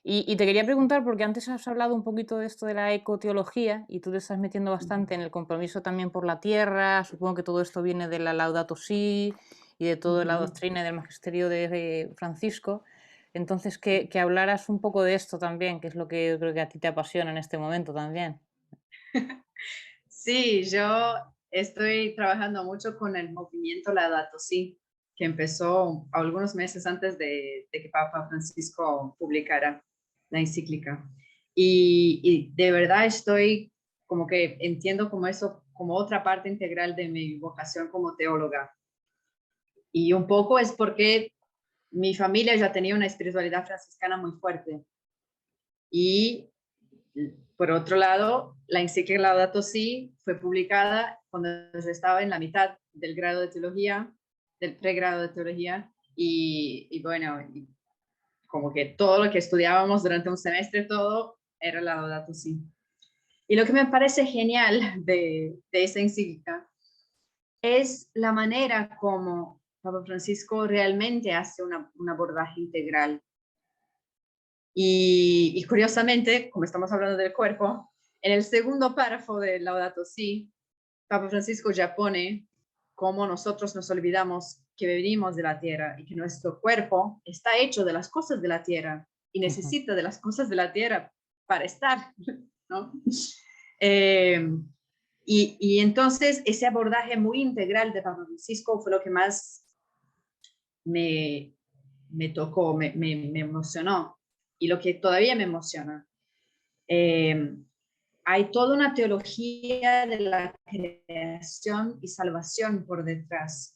Y te quería preguntar, porque antes has hablado un poquito de esto de la ecoteología y tú te estás metiendo bastante en el compromiso también por la tierra. Supongo que todo esto viene de la Laudato Si y de toda la Ujú. doctrina y del magisterio de Francisco. Entonces, que hablaras un poco de esto también, que es lo que yo creo que a ti te apasiona en este momento también. Sí, yo estoy trabajando mucho con el movimiento Laudato Si, que empezó algunos meses antes de que Papa Francisco publicara la encíclica. Y de verdad estoy como que entiendo como eso, como otra parte integral de mi vocación como teóloga. Y un poco es porque mi familia ya tenía una espiritualidad franciscana muy fuerte. Y por otro lado, la encíclica Laudato Si fue publicada cuando yo estaba en la mitad del grado de teología, del pregrado de teología, y bueno, y como que todo lo que estudiábamos durante un semestre, todo era Laudato Si. Y lo que me parece genial de esa encíclica es la manera como Papa Francisco realmente hace un abordaje integral. Y curiosamente, como estamos hablando del cuerpo, en el segundo párrafo de Laudato Si, Papa Francisco ya pone cómo nosotros nos olvidamos que venimos de la tierra y que nuestro cuerpo está hecho de las cosas de la tierra y necesita de las cosas de la tierra para estar, ¿no? Eh, y entonces ese abordaje muy integral de Papa Francisco fue lo que más me, me tocó, me emocionó y lo que todavía me emociona. Eh, Hay toda una teología de la creación y salvación por detrás,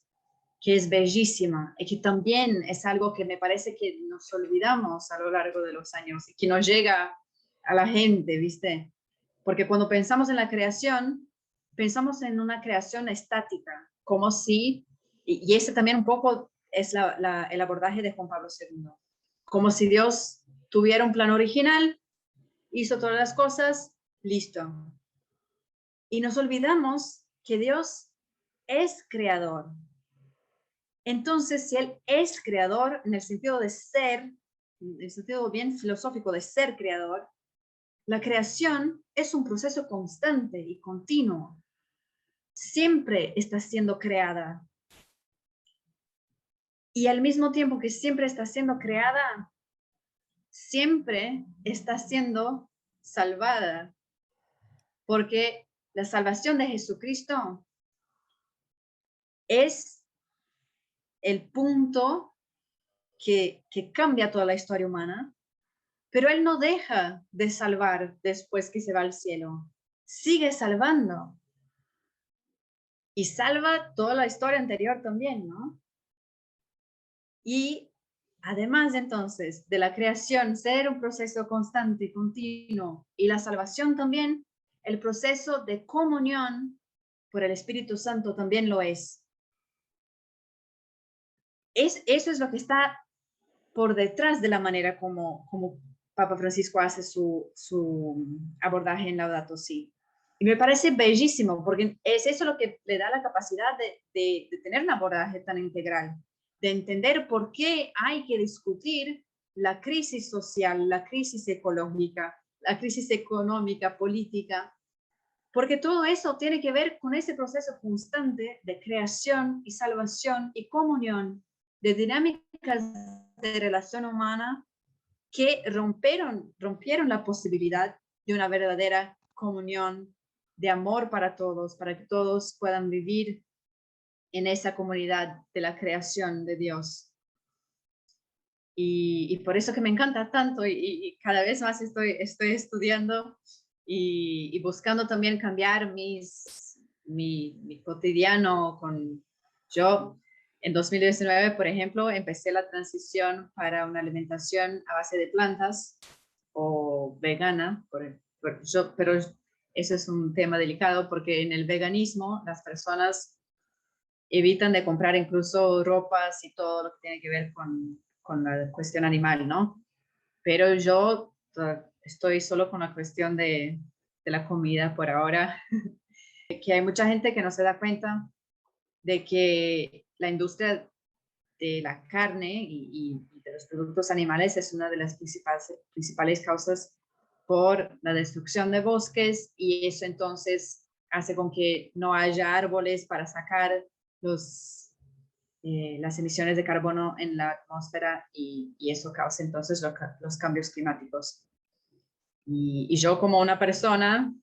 que es bellísima y que también es algo que me parece que nos olvidamos a lo largo de los años y que no llega a la gente, ¿viste? Porque cuando pensamos en la creación, pensamos en una creación estática, como si, y ese también un poco es el abordaje de Juan Pablo II, como si Dios tuviera un plan original, hizo todas las cosas, listo. Y nos olvidamos que Dios es creador. Entonces, si Él es creador en el sentido de ser, en el sentido bien filosófico de ser creador, la creación es un proceso constante y continuo. Siempre está siendo creada. Y al mismo tiempo que siempre está siendo creada, siempre está siendo salvada. Porque la salvación de Jesucristo es el punto que cambia toda la historia humana, pero Él no deja de salvar después que se va al cielo. Sigue salvando y salva toda la historia anterior también, ¿no? Y además entonces de la creación ser un proceso constante y continuo y la salvación también, el proceso de comunión por el Espíritu Santo también lo es. Eso es lo que está por detrás de la manera como Papa Francisco hace su abordaje en Laudato Si. Y me parece bellísimo, porque es eso lo que le da la capacidad de tener un abordaje tan integral, de entender por qué hay que discutir la crisis social, la crisis ecológica, la crisis económica, política, porque todo eso tiene que ver con ese proceso constante de creación y salvación y comunión, de dinámicas de relación humana que rompieron la posibilidad de una verdadera comunión de amor para que todos puedan vivir en esa comunidad de la creación de Dios. Y por eso que me encanta tanto y cada vez más estoy estudiando y buscando también cambiar mi cotidiano con yo. En 2019, por ejemplo, empecé la transición para una alimentación a base de plantas o vegana, pero eso es un tema delicado porque en el veganismo las personas evitan de comprar incluso ropas y todo lo que tiene que ver con la cuestión animal, ¿no? Pero yo estoy solo con la cuestión de la comida por ahora, que hay mucha gente que no se da cuenta de que la industria de la carne y de los productos animales es una de las principales causas por la destrucción de bosques, y eso entonces hace con que no haya árboles para sacar las emisiones de carbono en la atmósfera, y eso causa entonces los cambios climáticos. Y yo, como una persona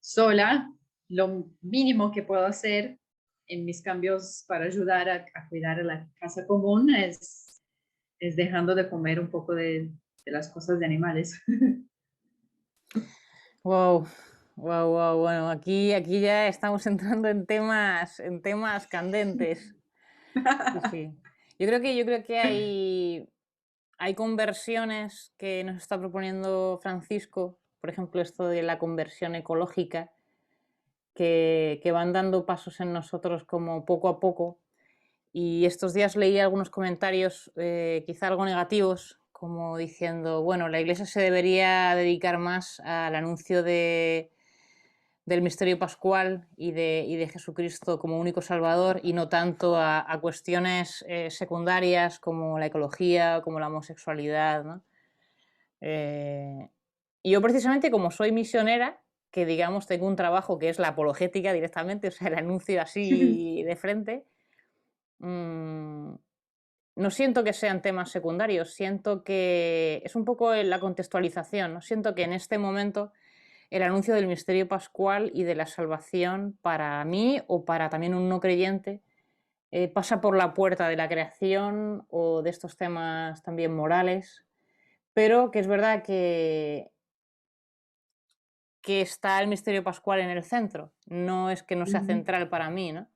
sola, lo mínimo que puedo hacer en mis cambios para ayudar a cuidar a la casa común es dejando de comer un poco de las cosas de animales. Wow, wow, wow. Bueno, aquí ya estamos entrando en temas candentes. Sí, sí. Yo creo que hay conversiones que nos está proponiendo Francisco, por ejemplo, esto de la conversión ecológica, que van dando pasos en nosotros como poco a poco. Y estos días leí algunos comentarios, quizá algo negativos, como diciendo, bueno, la Iglesia se debería dedicar más al anuncio del misterio pascual y de Jesucristo como único Salvador, y no tanto a cuestiones secundarias como la ecología o como la homosexualidad, ¿no? Y yo, precisamente, como soy misionera, que digamos tengo un trabajo que es la apologética directamente, o sea, el anuncio así de frente, mm, no siento que sean temas secundarios, siento que es un poco la contextualización, ¿no? Siento que en este momento el anuncio del misterio pascual y de la salvación, para mí o para también un no creyente, pasa por la puerta de la creación o de estos temas también morales, pero que es verdad que está el misterio pascual en el centro, no es que no sea Ujú, central para mí, ¿no?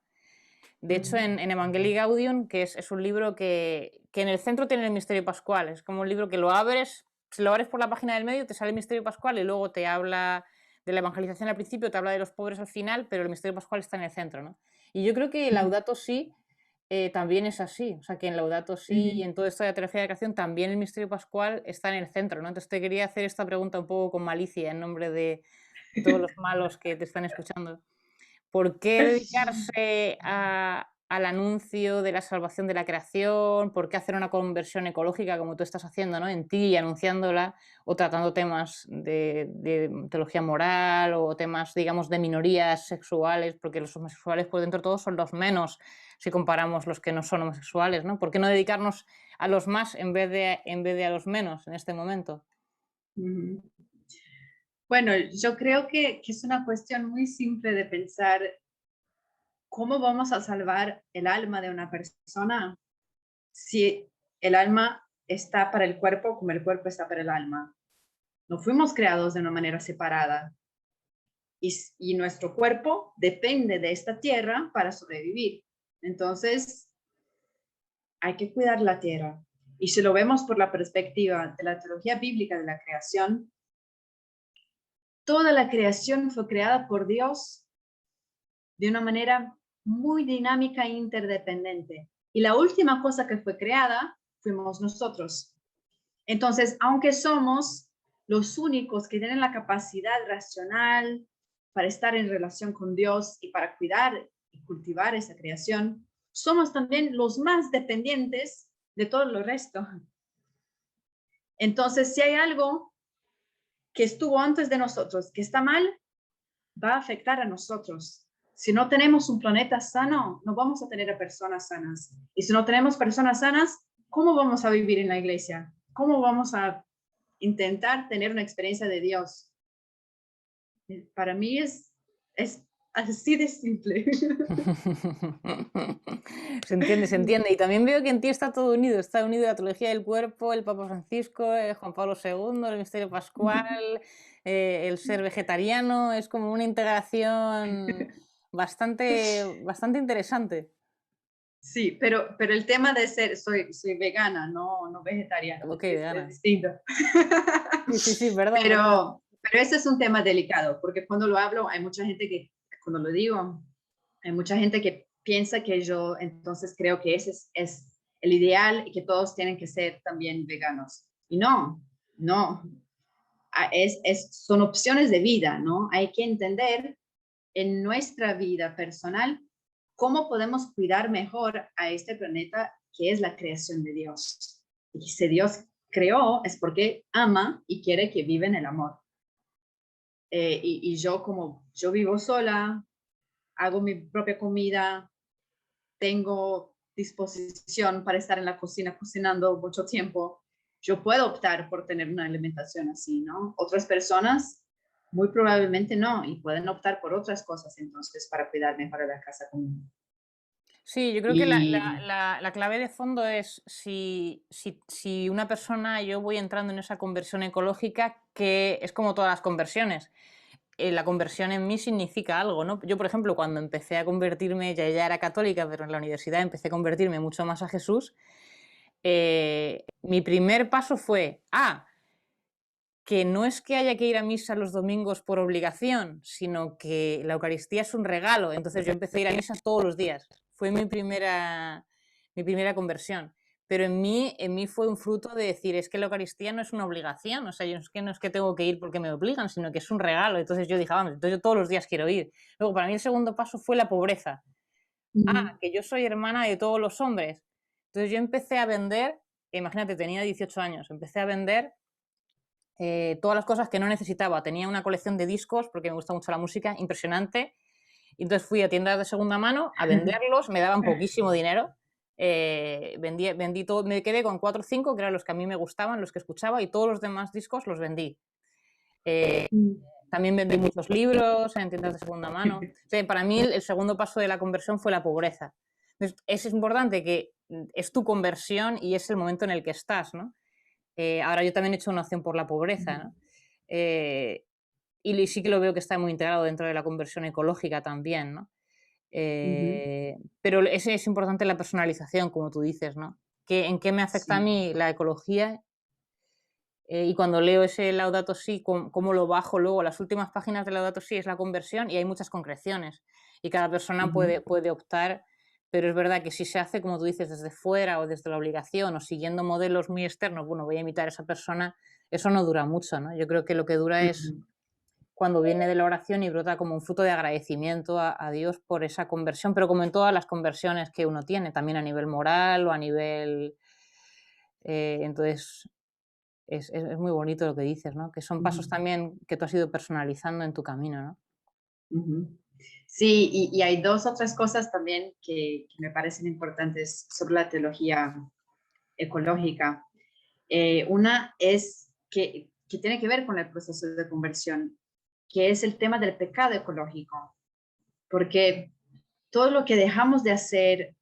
De hecho, ujú, en Evangelii Gaudium, que es un libro que en el centro tiene el misterio pascual, es como un libro que lo abres, si lo abres por la página del medio te sale el misterio pascual y luego te habla de la evangelización al principio, te habla de los pobres al final, pero el misterio pascual está en el centro, ¿no? Y yo creo que ujú, Laudato Si también es así, o sea, que en Laudato Si y ujú. en toda esta teología de la creación también el misterio pascual está en el centro, ¿no? Entonces te quería hacer esta pregunta un poco con malicia en nombre de todos los malos que te están escuchando. ¿Por qué dedicarse al anuncio de la salvación de la creación? ¿Por qué hacer una conversión ecológica como tú estás haciendo, ¿no? En ti y anunciándola, o tratando temas de teología moral o temas, digamos, de minorías sexuales? Porque los homosexuales por dentro todos son los menos si comparamos los que no son homosexuales, ¿no? ¿Por qué no dedicarnos a los más en vez de a los menos en este momento? Ujú. Bueno, yo creo que es una cuestión muy simple de pensar cómo vamos a salvar el alma de una persona si el alma está para el cuerpo como el cuerpo está para el alma. No fuimos creados de una manera separada, y nuestro cuerpo depende de esta tierra para sobrevivir. Entonces, hay que cuidar la tierra. Y si lo vemos por la perspectiva de la teología bíblica de la creación, toda la creación fue creada por Dios de una manera muy dinámica e interdependiente. Y la última cosa que fue creada fuimos nosotros. Entonces, aunque somos los únicos que tienen la capacidad racional para estar en relación con Dios y para cuidar y cultivar esa creación, somos también los más dependientes de todo lo resto. Entonces, si hay algo que estuvo antes de nosotros que está mal, va a afectar a nosotros. Si no tenemos un planeta sano, no vamos a tener a personas sanas. Y si no tenemos personas sanas, ¿cómo vamos a vivir en la iglesia? ¿Cómo vamos a intentar tener una experiencia de Dios? Para mí es así de simple. Se entiende, se entiende. Y también veo que en ti está unido la teología del cuerpo, el Papa Francisco, Juan Pablo II, el misterio pascual, el ser vegetariano, es como una integración bastante, bastante interesante. Sí, pero el tema de ser, soy vegana, no vegetariana, Ok, es Diana. distinto. Sí, sí, sí, perdón, perdón. Pero ese es un tema delicado, porque cuando lo hablo, hay mucha gente cuando lo digo, hay mucha gente que piensa que yo entonces creo que ese es el ideal y que todos tienen que ser también veganos. Y no, son opciones de vida, ¿no? Hay que entender en nuestra vida personal cómo podemos cuidar mejor a este planeta que es la creación de Dios. Y si Dios creó es porque ama y quiere que viva en el amor. Y yo, como yo vivo sola, hago mi propia comida, tengo disposición para estar en la cocina cocinando mucho tiempo, yo puedo optar por tener una alimentación así, ¿no? Otras personas muy probablemente no, y pueden optar por otras cosas entonces para cuidarme para la casa común. Sí, yo creo que Y la clave de fondo es si una persona, yo voy entrando en esa conversión ecológica, que es como todas las conversiones. La conversión en mí significa algo, ¿no? Yo, por ejemplo, cuando empecé a convertirme, ya era católica, pero en la universidad empecé a convertirme mucho más a Jesús, mi primer paso fue, que no es que haya que ir a misa los domingos por obligación, sino que la Eucaristía es un regalo. Entonces yo empecé a ir a misa todos los días. Fue mi primera conversión. Pero en mí fue un fruto de decir, es que la Eucaristía no es una obligación, o sea, yo no es que tengo que ir porque me obligan, sino que es un regalo. Entonces yo dije, vamos, entonces yo todos los días quiero ir. Luego, para mí el segundo paso fue la pobreza. ujú, Que yo soy hermana de todos los hombres. Entonces yo empecé a vender, imagínate, tenía 18 años, empecé a vender todas las cosas que no necesitaba. Tenía una colección de discos, porque me gusta mucho la música, impresionante. Y entonces fui a tiendas de segunda mano a venderlos, me daban poquísimo dinero. Vendí todo, me quedé con 4 o 5, que eran los que a mí me gustaban, los que escuchaba, y todos los demás discos los vendí. Eh, mm. También vendí muchos libros en tiendas de segunda mano. O sea, para mí el segundo paso de la conversión fue la pobreza. Entonces, es importante que es tu conversión y es el momento en el que estás, ¿no? Ahora yo también he hecho una opción por la pobreza, ¿no? Eh, y sí que lo veo que está muy integrado dentro de la conversión ecológica también, ¿no? Ujú, Pero es importante la personalización, como tú dices, ¿no? ¿En qué me afecta a sí. mí la ecología? Y cuando leo ese Laudato Si, cómo lo bajo luego, las últimas páginas de Laudato Si es la conversión y hay muchas concreciones. Y cada persona Ujú, puede optar, pero es verdad que si se hace, como tú dices, desde fuera o desde la obligación o siguiendo modelos muy externos, bueno, voy a imitar a esa persona, eso no dura mucho, ¿no? Yo creo que lo que dura es ujú, cuando viene de la oración y brota como un fruto de agradecimiento a Dios por esa conversión, pero como en todas las conversiones que uno tiene, también a nivel moral o a nivel... entonces, es muy bonito lo que dices, ¿no? Que son pasos ujú, también que tú has ido personalizando en tu camino, ¿no? ujú. Sí, y hay dos otras cosas también que me parecen importantes sobre la teología ecológica. Una es que tiene que ver con el proceso de conversión, que es el tema del pecado ecológico, porque todo lo que dejamos de hacer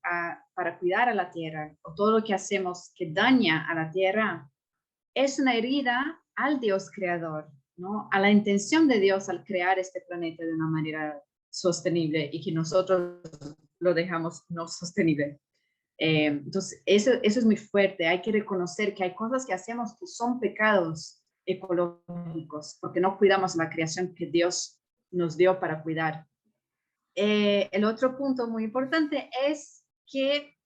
para cuidar a la tierra o todo lo que hacemos que daña a la tierra es una herida al Dios creador, ¿no? A la intención de Dios al crear este planeta de una manera sostenible y que nosotros lo dejamos no sostenible. Entonces, eso es muy fuerte. Hay que reconocer que hay cosas que hacemos que son pecados ecológicos, porque no cuidamos la creación que Dios nos dio para cuidar. El otro punto muy importante es que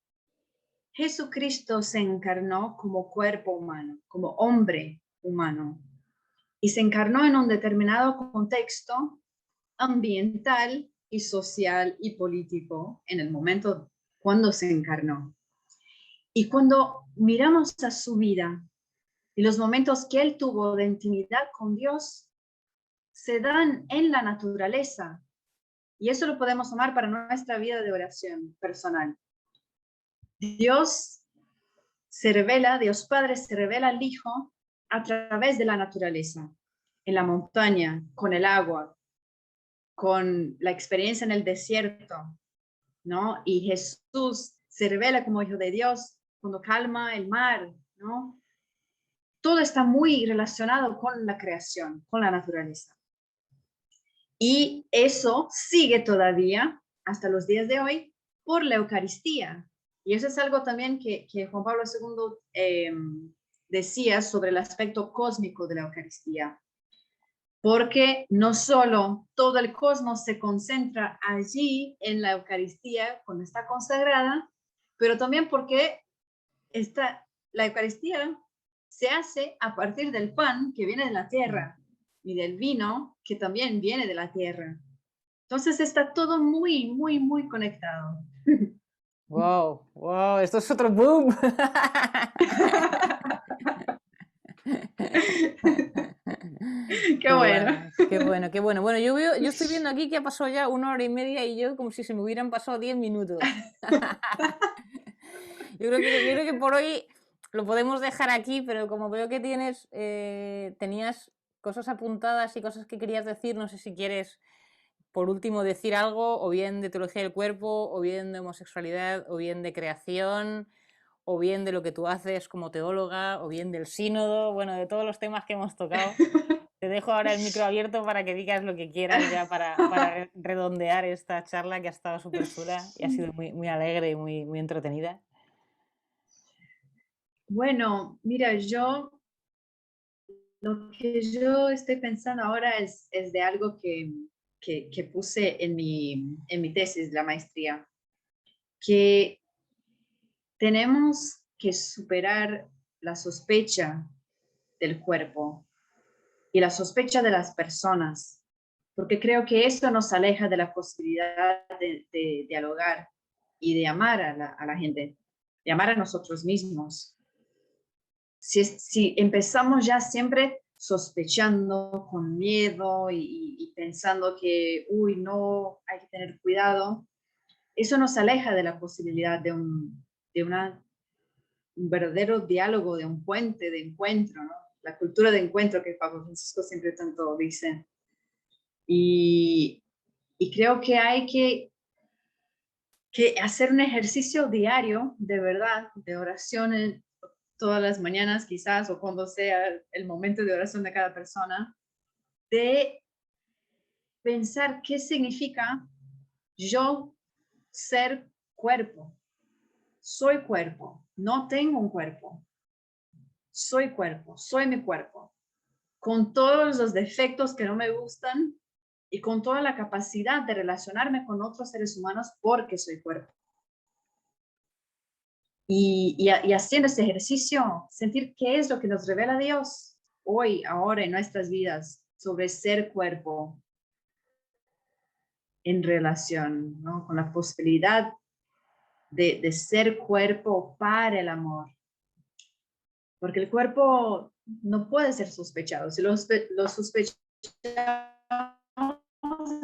Jesucristo se encarnó como cuerpo humano, como hombre humano, y se encarnó en un determinado contexto ambiental y social y político en el momento cuando se encarnó. Y cuando miramos a su vida y los momentos que él tuvo de intimidad con Dios, se dan en la naturaleza. Y eso lo podemos tomar para nuestra vida de oración personal. Dios se revela, Dios Padre se revela al Hijo a través de la naturaleza, en la montaña, con el agua, con la experiencia en el desierto, ¿no? Y Jesús se revela como Hijo de Dios cuando calma el mar, ¿no? Todo está muy relacionado con la creación, con la naturaleza. Y eso sigue todavía hasta los días de hoy por la Eucaristía. Y eso es algo también que Juan Pablo II decía sobre el aspecto cósmico de la Eucaristía, porque no solo todo el cosmos se concentra allí en la Eucaristía cuando está consagrada, pero también porque la Eucaristía se hace a partir del pan que viene de la tierra y del vino que también viene de la tierra. Entonces está todo muy, muy, muy conectado. Wow, wow, esto es otro boom. Qué bueno. Qué bueno, qué bueno. Bueno, yo estoy viendo aquí que ha pasado ya 1 hora y media y yo como si se me hubieran pasado 10 minutos. Yo creo que por hoy lo podemos dejar aquí, pero como veo que tenías cosas apuntadas y cosas que querías decir, no sé si quieres, por último, decir algo, o bien de teología del cuerpo, o bien de homosexualidad, o bien de creación, o bien de lo que tú haces como teóloga, o bien del sínodo, bueno, de todos los temas que hemos tocado. Te dejo ahora el micro abierto para que digas lo que quieras ya para redondear esta charla que ha estado súper chula y ha sido muy, muy alegre y muy, muy entretenida. Bueno, mira, lo que yo estoy pensando ahora es de algo que puse en mi tesis, la maestría, que tenemos que superar la sospecha del cuerpo y la sospecha de las personas, porque creo que esto nos aleja de la posibilidad de dialogar y de amar a la gente, de amar a nosotros mismos. Si empezamos ya siempre sospechando, con miedo y pensando que, uy, no, hay que tener cuidado, eso nos aleja de la posibilidad de un verdadero diálogo, de un puente de encuentro, ¿no? La cultura de encuentro que Pablo Francisco siempre tanto dice. Y, y creo que hay que hacer un ejercicio diario, de verdad, de oración todas las mañanas quizás, o cuando sea el momento de oración de cada persona, de pensar qué significa yo ser cuerpo. Soy cuerpo, no tengo un cuerpo. Soy cuerpo, soy mi cuerpo, con todos los defectos que no me gustan y con toda la capacidad de relacionarme con otros seres humanos porque soy cuerpo. Y haciendo ese ejercicio, sentir qué es lo que nos revela Dios hoy, ahora en nuestras vidas sobre ser cuerpo en relación, ¿no? Con la posibilidad de ser cuerpo para el amor. Porque el cuerpo no puede ser sospechado. Si lo sospechamos,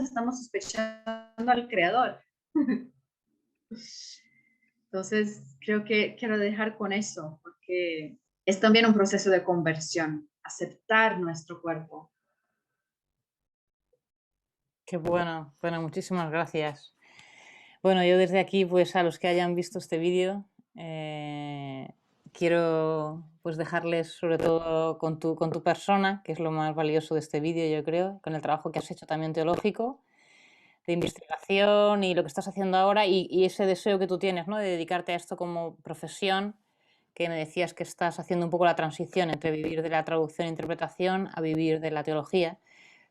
estamos sospechando al creador. Entonces, creo que quiero dejar con eso, porque es también un proceso de conversión, aceptar nuestro cuerpo. Qué bueno, bueno, muchísimas gracias. Bueno, yo desde aquí, pues a los que hayan visto este vídeo, quiero pues dejarles sobre todo con tu persona, que es lo más valioso de este vídeo, yo creo, con el trabajo que has hecho también teológico, de investigación y lo que estás haciendo ahora y ese deseo que tú tienes, ¿no? De dedicarte a esto como profesión, que me decías que estás haciendo un poco la transición entre vivir de la traducción e interpretación a vivir de la teología.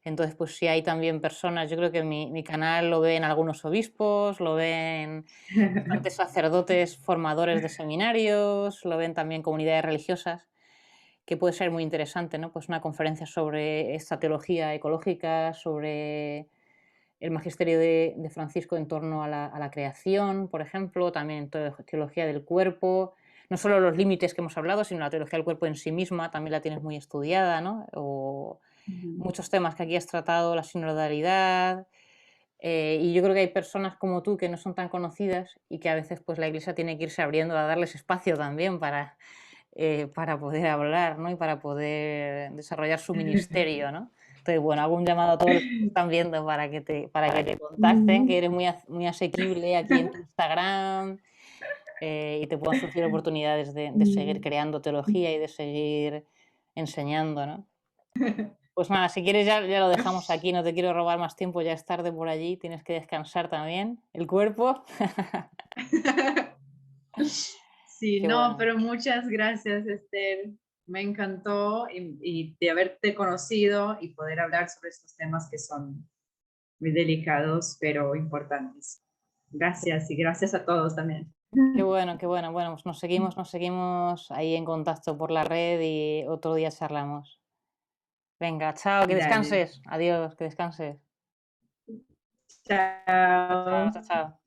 Entonces, pues si hay también personas, yo creo que mi canal lo ven algunos obispos, lo ven bastantes sacerdotes formadores de seminarios, lo ven también comunidades religiosas, que puede ser muy interesante, ¿no? Pues una conferencia sobre esta teología ecológica, sobre el magisterio de Francisco en torno a la creación, por ejemplo, también en teología del cuerpo, no solo los límites que hemos hablado, sino la teología del cuerpo en sí misma, también la tienes muy estudiada, ¿no? O muchos temas que aquí has tratado, la sinodalidad, y yo creo que hay personas como tú que no son tan conocidas y que a veces pues la Iglesia tiene que irse abriendo a darles espacio también para poder hablar, ¿no? Y para poder desarrollar su ministerio, ¿no? Entonces, bueno, hago un llamado a todos los que te están viendo para que te contacten, que eres muy, muy asequible aquí en tu Instagram, y te puedan surgir oportunidades de seguir creando teología y de seguir enseñando, ¿no? Pues nada, si quieres ya lo dejamos aquí, no te quiero robar más tiempo, ya es tarde por allí, tienes que descansar también el cuerpo. Sí, Qué no, bueno. pero muchas gracias, Esther. Me encantó y de haberte conocido y poder hablar sobre estos temas que son muy delicados, pero importantes. Gracias y gracias a todos también. Qué bueno, qué bueno. Bueno, pues nos seguimos ahí en contacto por la red y otro día charlamos. Venga, chao, que Dale. descanses. Adiós, que descanses. Chao, Chao. chao, chao.